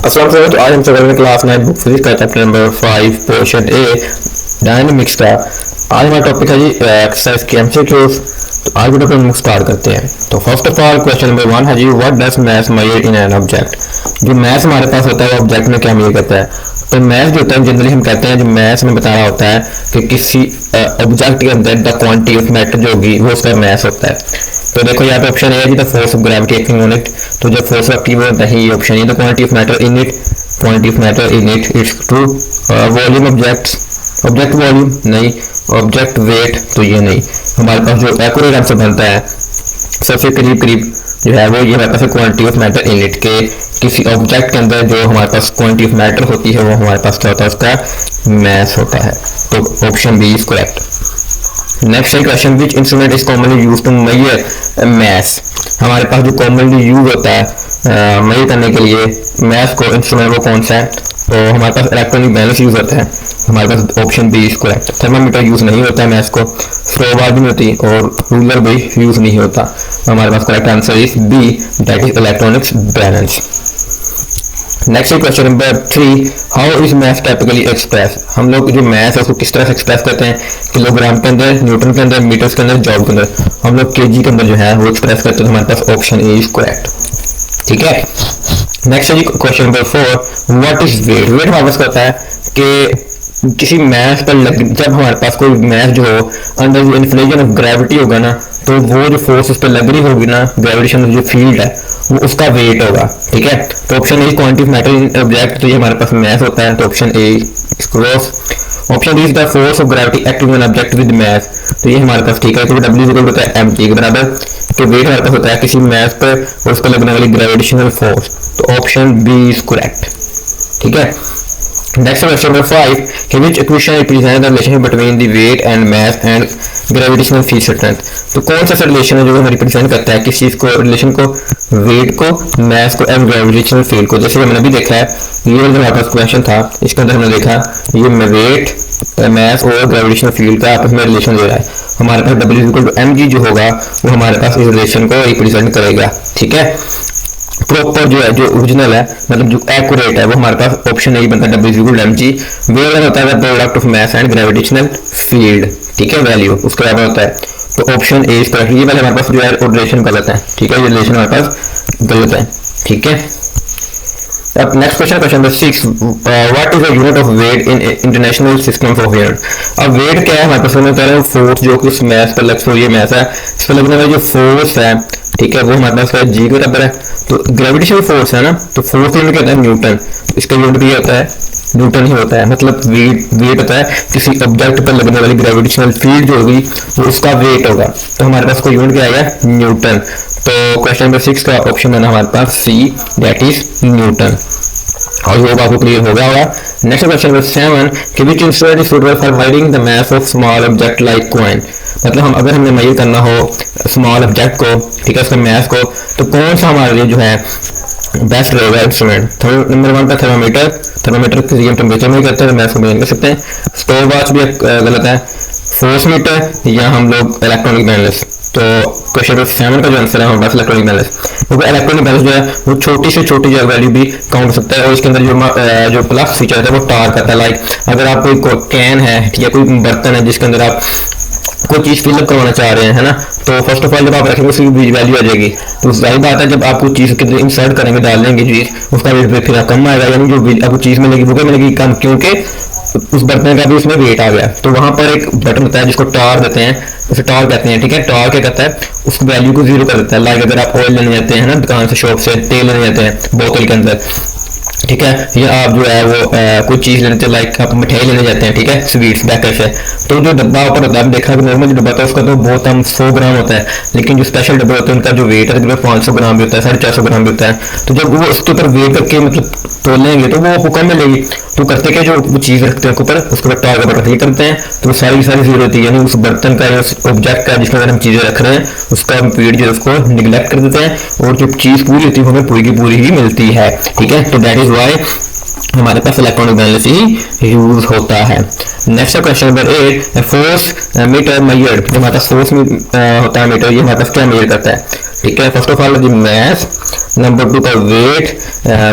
अस्सलाम वालेकुम। तो आज हम करेंगे क्लास 9 बुक फिजिक्स का चैप्टर नंबर 5 पोर्शन ए डायनेमिक्स का। आज हमारा टॉपिक है जी एक्सरसाइज के एमसीक्यूज। तो आज वीडियो को हम स्टार्ट करते हैं। तो first of all question number 1 है जी what does mass measure in an object. जो मैथ हमारे पास होता है वो ऑब्जेक्ट में क्या मेजर करता है। तो मैथ जो होता है जनरली हम कहते हैं जो मैथ में बताना होता है कि किसी ऑब्जेक्ट के अंदर द क्वांटिटी ऑफ मैटर जो होगी वो उसका मैथ होता है। तो देखो यहाँ पे ऑप्शन ए है जी the force of gravity acting on it. तो जब फोर्स एक्टिव होता है ये ऑप्शन है the quantity of matter in it, quantity of matter in it it's true. Volume object volume नहीं, ऑब्जेक्ट वेट तो ये नहीं। हमारे पास जो एक्यूरेट आंसर बनता है सबसे करीब करीब जो है वो ये हमारे पास quantity of matter in it के किसी ऑब्जेक्ट के अंदर जो हमारे पास क्वांटिटी ऑफ मैटर होती है वो हमारे पास क्या होता है उसका मैथ होता है। तो option B is correct. Next है question which instrument is commonly used to measure mass. हमारे पास जो कॉमनली यूज होता है मेजर करने के लिए मैथ को इंस्ट्रूमेंट वो कौन सा है। तो हमारे पास इलेक्ट्रॉनिक बैलेंस यूज होता है। हमारे पास option B is correct. Thermometer use नहीं होता है मैथ को, स्ट्रोबार भी नहीं होती और रूलर भी यूज नहीं होता। हमारे पास correct answer is B that is electronics balance. Next question number 3 how is mass typically express. हम लोग जो मैथ है उसको किस तरह से एक्सप्रेस करते हैं, किलोग्राम के अंदर, न्यूटन के अंदर, मीटर्स के अंदर, जॉल के अंदर। हम लोग केजी के अंदर जो है वो एक्सप्रेस करते हैं। हमारे पास ऑप्शन ए इज करेक्ट। ठीक है। नेक्स्ट है question number 4 what is weight. Weight हमारे पास कहता है कि किसी मैथ पर जब हमारे पास कोई मैथ जो हो अंडर जो इन्फ्लेशन ऑफ ग्रेविटी होगा ना तो वो जो फोर्स उस पर लग रही होगी ना ग्रेविटेशन जो फील्ड है वो उसका वेट होगा। ठीक है। तो option A quantity of matter in object, तो ये हमारे पास मैथ होता है। तो option A is correct. Option D is the force of gravity acting on object with math. तो ये हमारे पास ठीक है। तो डब्ल्यू इक्वल होता है एम टी के बराबर। तो वेट हमारे पास होता है किसी मैथ पर और उस पर लगने वाली ग्रेविटेशनल फोर्स। तो ऑप्शन बी इज करेक्ट। ठीक है। Next question number 5 which equation represents the relationship between the weight and mass and gravitational field strength। तो कौन सा रिलेशन है जो हमें रिप्रेजेंट करता है किसी चीज को, रिलेशन को, वेट को, मास को एंड ग्रेविटेशनल फील्ड को। जैसे हमने अभी देखा है ये हमारे पास क्वेश्चन था, इसके अंदर हमने देखा ये वेट, मास और ग्रेविटेशनल फील्ड का आपस में रिलेशन दे रहा है। हमारे पास W जो होगा वो हमारे पास इस रिलेशन को रिप्रेजेंट करेगा। ठीक है। प्रॉपर जो है जो ओरिजिनल है मतलब जो एक्यूरेट है वो हमारे पास ऑप्शन ए बनता है W=mg। वेयर होता है product of mass and gravitational field. ठीक है। वैल्यू उसके बराबर होता है। तो ऑप्शन ए इज करेक्ट। ये वाले हमारे पास जो है रिलेशन गलत है। ठीक है। ये रिलेशन हमारे पास गलत है। ठीक है। अब next question number 6 what is the unit of weight in international system of unit. अब वेट क्या है हमारे पास में कह रहे हैं फोर्स जो कि उस मैथ पर लगता है, ये मैथ है इस पर लगने वाला जो फोर्स है ठीक है वो हमारे पास जी के बराबर है। तो ग्रेविटेशनल फोर्स है ना तो फोर्स यूनिट क्या होता है न्यूटन। इसका यूनिट भी होता है न्यूटन ही होता है। मतलब वेट होता है किसी ऑब्जेक्ट पर लगने वाली ग्रेविटेशनल फील्ड जो होगी वो उसका वेट होगा। तो हमारे पास कोई यूनिट क्या आएगा न्यूटन। तो क्वेश्चन नंबर 6 का ऑप्शन है हमारे पास सी दैट इज न्यूटन। और ये आपको क्लियर हो गया होगा। नेक्स्ट क्वेश्चन नंबर 7 कि which instrument is suitable for measuring the mass of small object like coin. मतलब हम अगर हमने मेजर करना हो स्मॉल ऑब्जेक्ट को ठीक है उसका मास को तो कौन सा हमारे लिए जो है बेस्ट रहेगा इंस्ट्रूमेंट। नंबर 1 पर थर्मामीटर के जरिए टेम्परेचर मेजर करते हैं, मास को मेजर कर सकते हैं। स्टॉप वॉच भी गलत है। फोर्स मीटर या हम लोग इलेक्ट्रॉनिक बैलेंस। तो क्वेश्चन नंबर 7 का जो आंसर है हमारे पास इलेक्ट्रॉनिक बैलेंस। क्योंकि इलेक्ट्रॉनिक बैलेंस जो है वो छोटी से छोटी जो वैल्यू भी काउंट हो सकता है और इसके अंदर जो प्लस फीचर है वो टार करता है। लाइक अगर आप कोई कैन है या कोई बर्तन है जिसके अंदर आप कोई चीज फिलअप करवाना चाह रहे हैं है ना तो फर्स्ट ऑफ ऑल जब आप रखेंगे उसकी वैल्यू आ जाएगी। तो जाहिर बात है जब आप कोई चीज के अंदर इंसर्ट करेंगे डाल देंगे चीज उसका वेट फिर कम आएगा, यानी जो आपको चीज मिलेगी वो मिलेगी कम क्योंकि उस बर्तन का भी उसमें वेट आ गया। तो वहां पर एक बटन होता है जिसको टार देते हैं, उसे टार कहते हैं। ठीक है। टार क्या कहता है उस वैल्यू को जीरो कर देता है। लाइक अगर आप ऑयल लेने जाते हैं ना दुकान से शॉप से तेल लेने जाते हैं बोतल के अंदर ठीक है या आप जो है वो कोई चीज लेने जाते लाइक आप मिठाई लेने जाते हैं ठीक है स्वीट्स बेकर से तो जो डब्बा ऊपर होता है देखा नॉर्मल जो डब्बा होता है उसका तो बहुत कम 100 ग्राम होता है, लेकिन जो स्पेशल डब्बे होते हैं उनका जो वेट है 500 ग्राम भी होता है, 450 ग्राम भी होता है। तो जब वो उसके ऊपर वेट करके मतलब तोलेंगे तो वो आपको कम मिलेगी। तो करते क्या जो वो चीज रखते हैं ऊपर उसके ऊपर टार का बटन क्लिक करते हैं तो सारी जीरो होती है, यानी उस बर्तन का या ऑब्जेक्ट का जिसके अंदर हम चीजें रख रहे हैं उसका वेट जो उसको निगलेक्ट कर देते हैं और जो चीज पूरी होती है हमें पूरी की पूरी ही मिलती है। ठीक है। तो दैट इज वाई हमारे पास इलेक्ट्रॉनिक बैलेंस ही यूज होता है। Next question number 8 force meter measured. हमारे पास फोर्स होता है मीटर, ये हमारे पास क्या मेजर करता है। ठीक है। First of all mass number 2 का weight,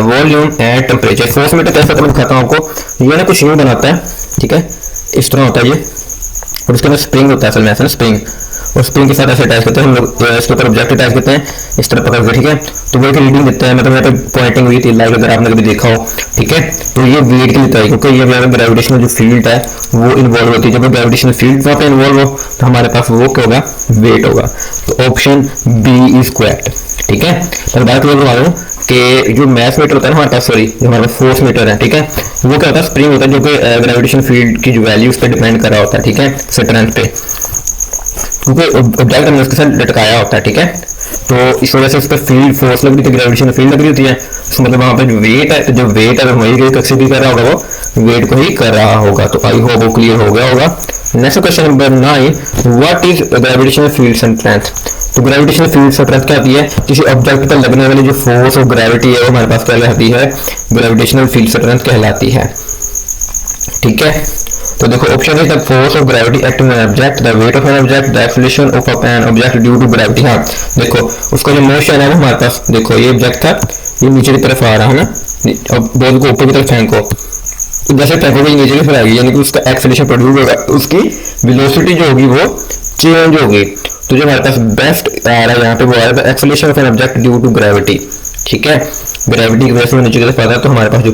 volume and temperature. Force meter कैसा मैं दिखाता हूँ आपको। ये ना कुछ यूँ बनाता है, ठीक है, इस तरह होता है ये, और उसके अंदर स्प्रिंग होता है असल में, ऐसा ना स्प्रिंग, और स्प्रिंग के साथ ऐसे अटैच करते हैं हम लोग, इसके ऊपर ऑब्जेक्ट अटैच करते हैं इस तरह पकड़ के, ठीक है। तो वेट की रीडिंग देता है, मतलब यहाँ पे पॉइंटिंग हुई थी लाइक, अगर आपने कभी देखा हो, ठीक है। तो ये वेट के लिए है, क्योंकि ये ग्रेविटेशनल जो फील्ड है वो इन्वॉल्व होती है। जब ग्रेविटेशनल फील्ड वहाँ पे इन्वॉल्व हो तो हमारे पास वो क्या होगा, वेट होगा। तो ऑप्शन बी इज करेक्ट, ठीक है। तो बात कर रहा हूँ कि जो मैथ मीटर होता है ना हमारे पास, सॉरी जो हमारे पास फोर्स मीटर है, ठीक है, वो क्या होता है, स्प्रिंग होता है जो कि ग्रेविटेशन फील्ड की जो वैल्यू उस पर डिपेंड कर रहा होता है, ठीक है, स्ट्रेंथ पे, क्योंकि ऑब्जेक्ट हमने उसके साथ लटकाया होता है, ठीक है। तो इस वजह से उस पर फील्ड फोर्स लग रही थी, ग्रेविटेशन फील्ड लग रही होती है, तो मतलब वहाँ पे जो वेट है, तो जो वेट है वही एक्सेप्ट कर रहा होगा, वो वेट को ही कर रहा होगा। तो आई होप वो क्लियर हो गया होगा। Next question number 9, what is gravitational field strength. तो ग्रेविटेशनल फील्ड स्ट्रेंथ क्या होती है, किसी ऑब्जेक्ट पर लगने वाली जो फोर्स और ग्रेविटी है वो हमारे पास क्या कहलाती है, ग्रेविटेशनल फील्ड स्ट्रेंथ कहलाती है, ठीक है। तो देखो option is the force of gravity acting on object, the weight of an object, the acceleration of an object due to gravity. हाँ देखो उसका जो मोशन है वो हमारे पास, देखो ये ऑब्जेक्ट था, ये नीचे की तरफ आ रहा है ना, अब बॉल को ऊपर की तरफ फेंको, तो जैसे फेंकोगे नीचे की तरफ आएगी, यानी कि उसका एक्सेलरेशन प्रोड्यूस होगा, उसकी वेलोसिटी जो होगी वो चेंज होगी। तो जो हमारे पास बेस्ट आ रहा है यहाँ पे वो आ रहा है acceleration of an object due to gravity, ठीक है। ग्रेविटी की वजह से नीचे की तरफ आता है, तो हमारे पास जो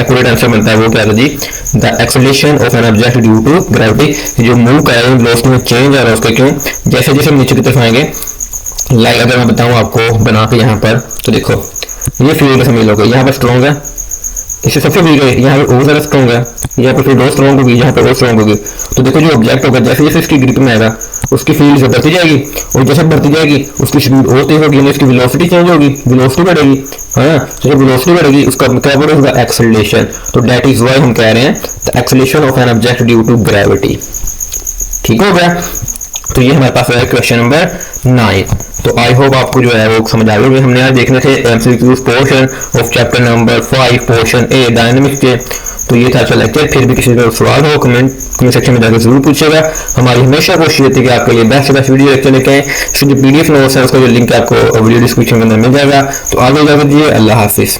एक्यूरेट आंसर मिलता है वो क्या है जी, the acceleration of an object due to gravity. जो मूव कर रहे हैं वेलोसिटी में चेंज आ रहा है उसका, क्यों, जैसे जैसे हम नीचे की तरफ आएंगे, लाइक अगर मैं बताऊं आपको बना के यहाँ पर, तो देखो ये फील्ड समझ लो, यहाँ पर स्ट्रॉन्ग है, इससे सबसे वीक है, यहाँ पे और ज़्यादा स्ट्रॉन्ग है, यहाँ पर फिर और स्ट्रॉन्ग होगी, यहाँ पर और स्ट्रॉन्ग होगी। तो देखो जो ऑब्जेक्ट होगा जैसे जैसे इसकी ग्रिप में आएगा उसकी फील्ड से बढ़ती जाएगी, और जैसे बढ़ती जाएगी उसकी स्पीड और तेज होगी, उसकी वेलोसिटी चेंज होगी, वेलोसिटी बढ़ेगी, हाँ। तो जब वेलोसिटी बढ़ेगी उसका क्या बढ़ेगा, एक्सेलरेशन। तो दैट इज व्हाई हम कह रहे हैं the acceleration of an object due to gravity, ठीक हो गया। तो ये हमारे पास है क्वेश्चन नंबर 9। तो आई होप आपको जो है वो समझ आ गया। हमने आज देखने थे MCQs portion of chapter number 5 portion A dynamics के। तो ये था अच्छा लेक्चर। फिर भी किसी का सवाल हो कमेंट सेक्शन में जाकर जरूर पूछेगा। हमारी हमेशा कोशिश रहती है कि आपके लिए बेस्ट से बेस्ट वीडियो लेक्चर लेके आए। इसके जो पीडीएफ नोट्स है उसका जो लिंक है आपको वीडियो डिस्क्रिप्शन के अंदर मिल जाएगा। तो आगे जाकर दिए, अल्लाह हाफिज़।